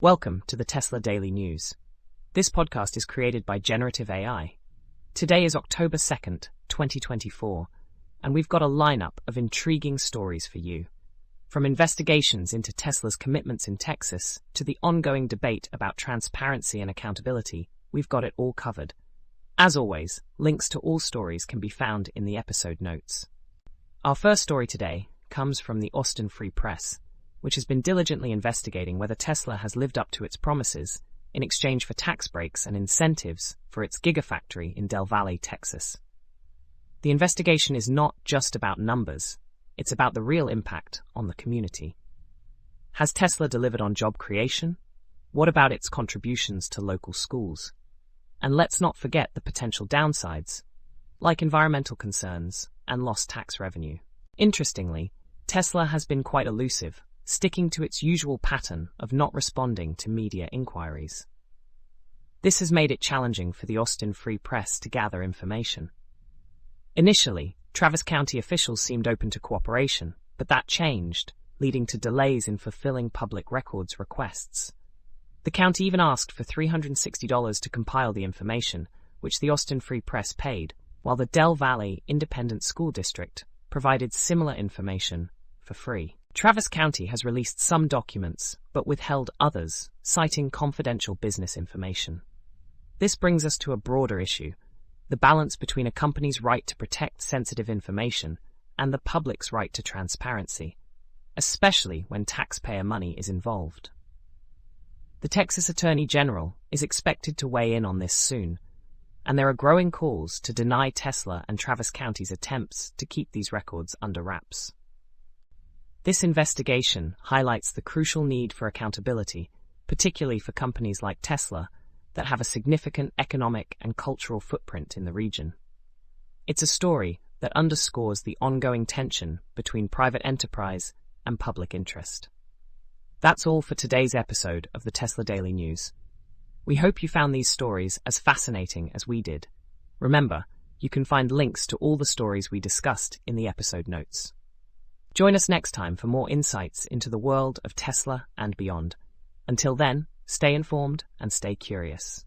Welcome to the Tesla Daily News. This podcast is created by Generative AI. Today is October 2nd, 2024, and we've got a lineup of intriguing stories for you. From investigations into Tesla's commitments in Texas to the ongoing debate about transparency and accountability, we've got it all covered. As always, links to all stories can be found in the episode notes. Our first story today comes from the Austin Free Press, which has been diligently investigating whether Tesla has lived up to its promises in exchange for tax breaks and incentives for its Gigafactory in Del Valle, Texas. The investigation is not just about numbers, it's about the real impact on the community. Has Tesla delivered on job creation? What about its contributions to local schools? And let's not forget the potential downsides, like environmental concerns and lost tax revenue. Interestingly, Tesla has been quite elusive, sticking to its usual pattern of not responding to media inquiries. This has made it challenging for the Austin Free Press to gather information. Initially, Travis County officials seemed open to cooperation, but that changed, leading to delays in fulfilling public records requests. The county even asked for $360 to compile the information, which the Austin Free Press paid, while the Del Valle Independent School District provided similar information for free. Travis County has released some documents, but withheld others, citing confidential business information. This brings us to a broader issue, the balance between a company's right to protect sensitive information and the public's right to transparency, especially when taxpayer money is involved. The Texas Attorney General is expected to weigh in on this soon, and there are growing calls to deny Tesla and Travis County's attempts to keep these records under wraps. This investigation highlights the crucial need for accountability, particularly for companies like Tesla that have a significant economic and cultural footprint in the region. It's a story that underscores the ongoing tension between private enterprise and public interest. That's all for today's episode of the Tesla Daily News. We hope you found these stories as fascinating as we did. Remember, you can find links to all the stories we discussed in the episode notes. Join us next time for more insights into the world of Tesla and beyond. Until then, stay informed and stay curious.